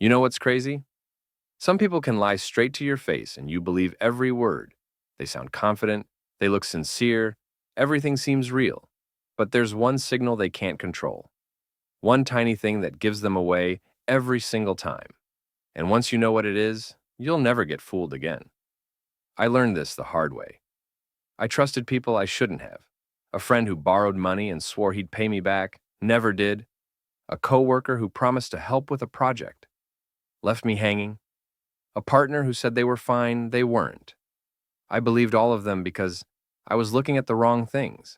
You know what's crazy? Some people can lie straight to your face and you believe every word. They sound confident, they look sincere, everything seems real. But there's one signal they can't control. One tiny thing that gives them away every single time. And once you know what it is, you'll never get fooled again. I learned this the hard way. I trusted people I shouldn't have. A friend who borrowed money and swore he'd pay me back, never did. A coworker who promised to help with a project, left me hanging. A partner who said they were fine, they weren't. I believed all of them because I was looking at the wrong things.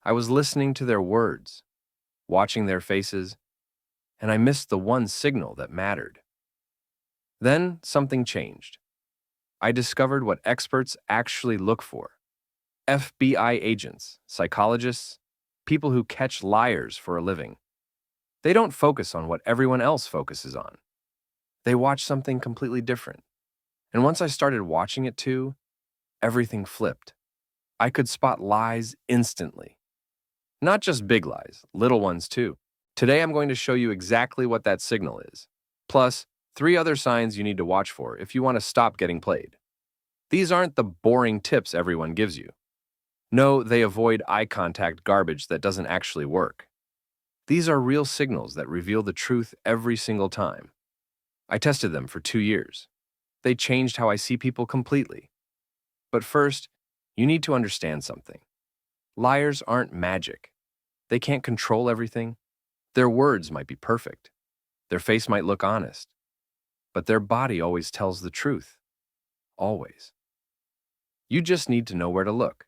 I was listening to their words, watching their faces, and I missed the one signal that mattered. Then something changed. I discovered what experts actually look for. FBI agents, psychologists, people who catch liars for a living. They don't focus on what everyone else focuses on. They watch something completely different. And once I started watching it too, everything flipped. I could spot lies instantly. Not just big lies, little ones too. Today I'm going to show you exactly what that signal is. Plus, 3 other signs you need to watch for if you want to stop getting played. These aren't the boring tips everyone gives you. No, they avoid eye contact garbage that doesn't actually work. These are real signals that reveal the truth every single time. I tested them for 2 years. They changed how I see people completely. But first, you need to understand something. Liars aren't magic. They can't control everything. Their words might be perfect. Their face might look honest. But their body always tells the truth. Always. You just need to know where to look.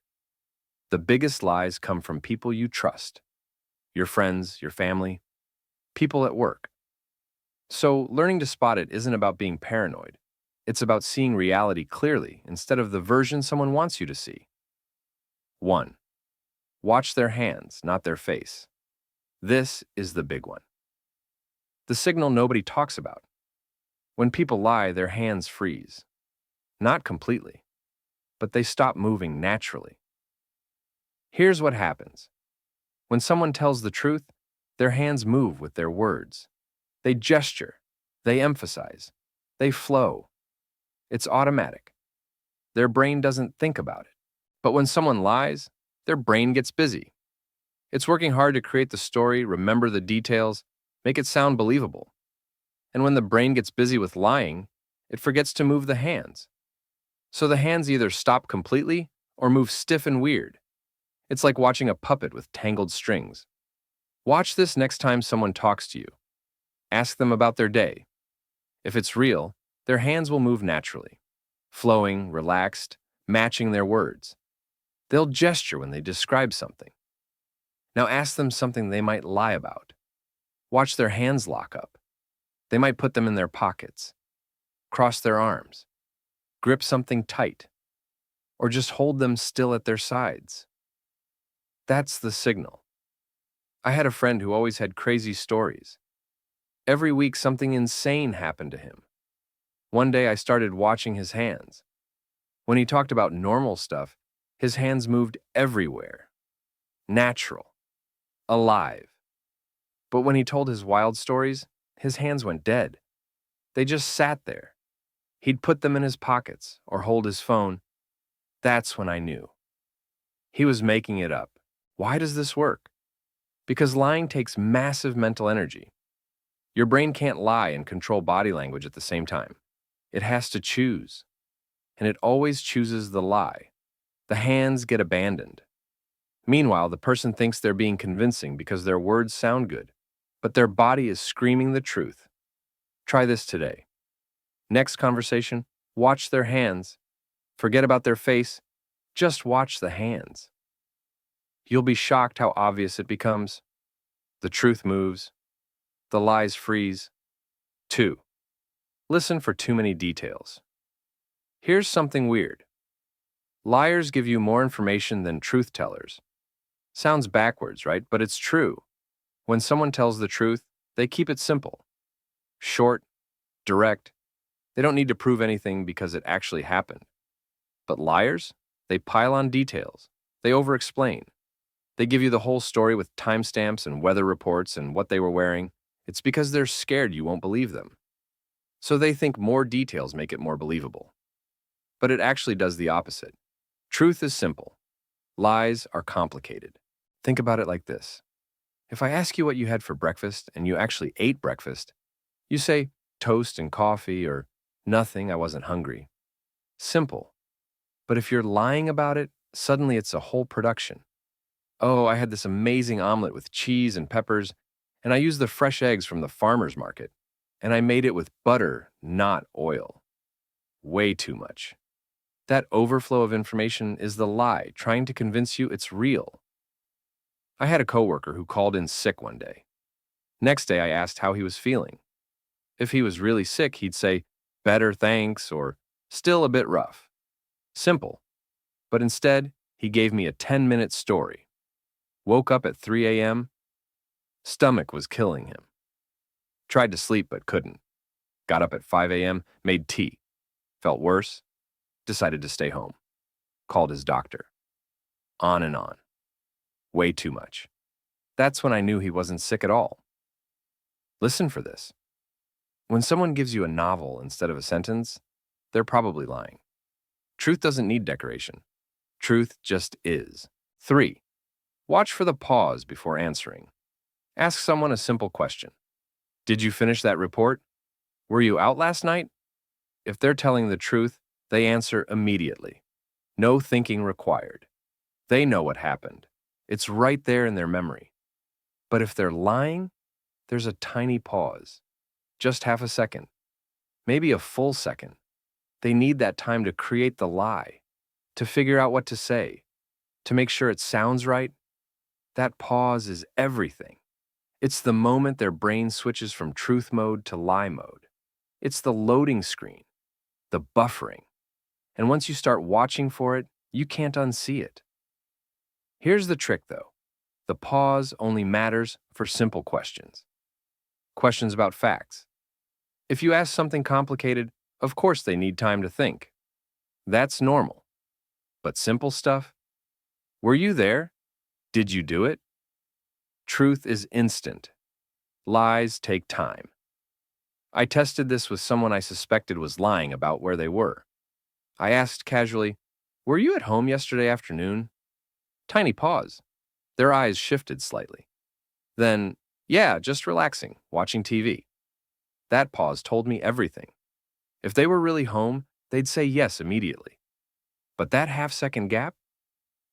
The biggest lies come from people you trust. Your friends, your family, people at work. So, learning to spot it isn't about being paranoid. It's about seeing reality clearly instead of the version someone wants you to see. 1. Watch their hands, not their face. This is the big one. The signal nobody talks about. When people lie, their hands freeze. Not completely, but they stop moving naturally. Here's what happens. When someone tells the truth, their hands move with their words. They gesture, they emphasize, they flow. It's automatic. Their brain doesn't think about it. But when someone lies, their brain gets busy. It's working hard to create the story, remember the details, make it sound believable. And when the brain gets busy with lying, it forgets to move the hands. So the hands either stop completely or move stiff and weird. It's like watching a puppet with tangled strings. Watch this next time someone talks to you. Ask them about their day. If it's real, their hands will move naturally, flowing, relaxed, matching their words. They'll gesture when they describe something. Now ask them something they might lie about. Watch their hands lock up. They might put them in their pockets, cross their arms, grip something tight, or just hold them still at their sides. That's the signal. I had a friend who always had crazy stories. Every week something insane happened to him. One day I started watching his hands. When he talked about normal stuff, his hands moved everywhere. Natural. Alive. But when he told his wild stories, his hands went dead. They just sat there. He'd put them in his pockets or hold his phone. That's when I knew. He was making it up. Why does this work? Because lying takes massive mental energy. Your brain can't lie and control body language at the same time. It has to choose. And it always chooses the lie. The hands get abandoned. Meanwhile, the person thinks they're being convincing because their words sound good, but their body is screaming the truth. Try this today. Next conversation, watch their hands. Forget about their face. Just watch the hands. You'll be shocked how obvious it becomes. The truth moves. The lies freeze. 2. Listen for too many details. Here's something weird. Liars give you more information than truth tellers. Sounds backwards, right? But it's true. When someone tells the truth, they keep it simple. Short, direct. They don't need to prove anything because it actually happened. But liars, they pile on details. They over-explain. They give you the whole story with timestamps and weather reports and what they were wearing. It's because they're scared you won't believe them. So they think more details make it more believable. But it actually does the opposite. Truth is simple. Lies are complicated. Think about it like this. If I ask you what you had for breakfast and you actually ate breakfast, you say toast and coffee or nothing, I wasn't hungry. Simple. But if you're lying about it, suddenly it's a whole production. Oh, I had this amazing omelet with cheese and peppers, and I used the fresh eggs from the farmer's market, and I made it with butter, not oil. Way too much. That overflow of information is the lie trying to convince you it's real. I had a coworker who called in sick one day. Next day, I asked how he was feeling. If he was really sick, he'd say, better, thanks, or still a bit rough. Simple. But instead, he gave me a 10-minute story. Woke up at 3 a.m., stomach was killing him. Tried to sleep but couldn't. Got up at 5 a.m., made tea. Felt worse, decided to stay home. Called his doctor. On and on. Way too much. That's when I knew he wasn't sick at all. Listen for this. When someone gives you a novel instead of a sentence, they're probably lying. Truth doesn't need decoration. Truth just is. 3. Watch for the pause before answering. Ask someone a simple question. Did you finish that report? Were you out last night? If they're telling the truth, they answer immediately. No thinking required. They know what happened. It's right there in their memory. But if they're lying, there's a tiny pause. Just half a second. Maybe a full second. They need that time to create the lie, to figure out what to say, to make sure it sounds right. That pause is everything. It's the moment their brain switches from truth mode to lie mode. It's the loading screen, the buffering. And once you start watching for it, you can't unsee it. Here's the trick, though. The pause only matters for simple questions. Questions about facts. If you ask something complicated, of course they need time to think. That's normal. But simple stuff? Were you there? Did you do it? Truth is instant. Lies take time. I tested this with someone I suspected was lying about where they were. I asked casually, "Were you at home yesterday afternoon?" Tiny pause. Their eyes shifted slightly. Then, "Yeah, just relaxing, watching TV." That pause told me everything. If they were really home, they'd say yes immediately. But that half-second gap?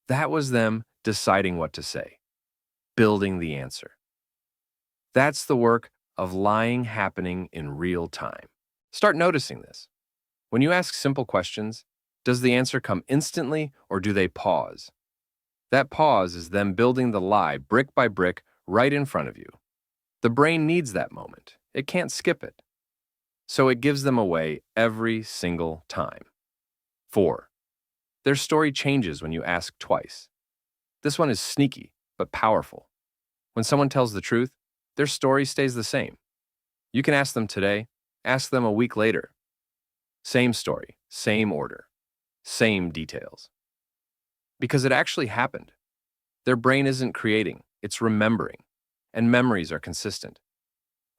That was them deciding what to say, building the answer. That's the work of lying happening in real time. Start noticing this. When you ask simple questions, does the answer come instantly or do they pause? That pause is them building the lie brick by brick right in front of you. The brain needs that moment. It can't skip it. So it gives them away every single time. 4. Their story changes when you ask twice. This one is sneaky, but powerful. When someone tells the truth, their story stays the same. You can ask them today, ask them a week later. Same story, same order, same details. Because it actually happened. Their brain isn't creating, it's remembering, and memories are consistent.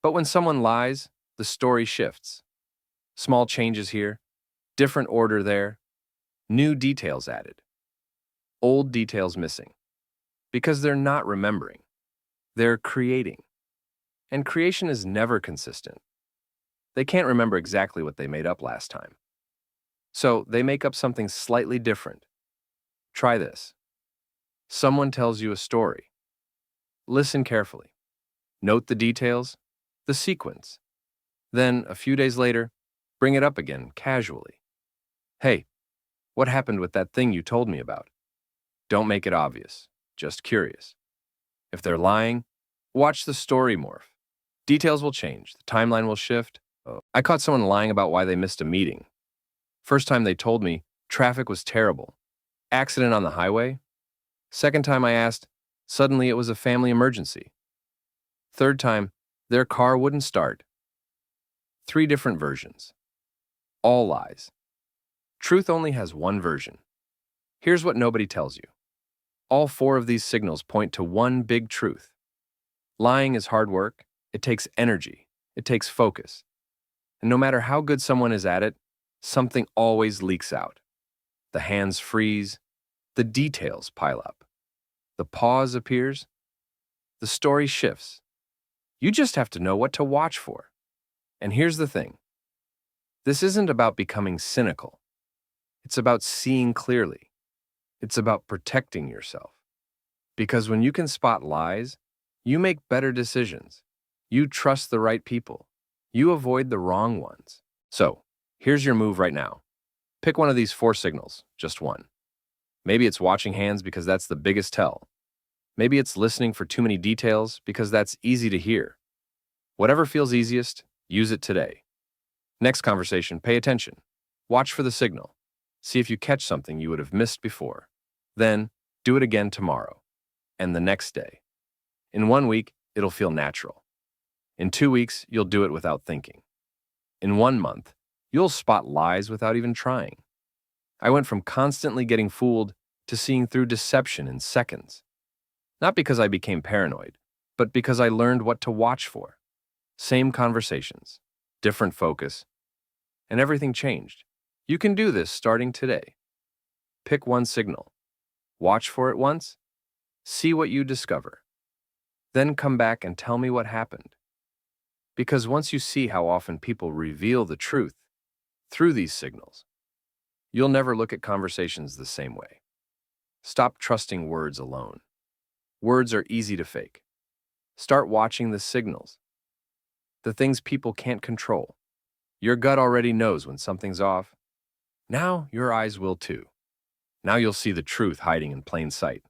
But when someone lies, the story shifts. Small changes here, different order there, new details added, old details missing. Because they're not remembering, they're creating. And creation is never consistent. They can't remember exactly what they made up last time. So they make up something slightly different. Try this. Someone tells you a story. Listen carefully. Note the details, the sequence. Then, a few days later, bring it up again casually. Hey, what happened with that thing you told me about? Don't make it obvious, just curious. If they're lying, watch the story morph. Details will change, the timeline will shift. I caught someone lying about why they missed a meeting. First time they told me, traffic was terrible. Accident on the highway. Second time I asked, suddenly it was a family emergency. Third time, their car wouldn't start. 3 different versions. All lies. Truth only has one version. Here's what nobody tells you. All 4 of these signals point to one big truth. Lying is hard work. It takes energy. It takes focus. And no matter how good someone is at it, something always leaks out. The hands freeze, the details pile up. The pause appears, the story shifts. You just have to know what to watch for. And here's the thing. This isn't about becoming cynical. It's about seeing clearly. It's about protecting yourself. Because when you can spot lies, you make better decisions. You trust the right people. You avoid the wrong ones. So, here's your move right now. Pick one of these 4 signals, just one. Maybe it's watching hands because that's the biggest tell. Maybe it's listening for too many details because that's easy to hear. Whatever feels easiest, use it today. Next conversation, pay attention. Watch for the signal. See if you catch something you would have missed before. Then, do it again tomorrow. And the next day. In 1 week, it'll feel natural. In 2 weeks, you'll do it without thinking. In 1 month, you'll spot lies without even trying. I went from constantly getting fooled to seeing through deception in seconds. Not because I became paranoid, but because I learned what to watch for. Same conversations, different focus, and everything changed. You can do this starting today. Pick one signal. Watch for it once. See what you discover. Then come back and tell me what happened. Because once you see how often people reveal the truth through these signals, you'll never look at conversations the same way. Stop trusting words alone. Words are easy to fake. Start watching the signals, the things people can't control. Your gut already knows when something's off. Now your eyes will too. Now you'll see the truth hiding in plain sight.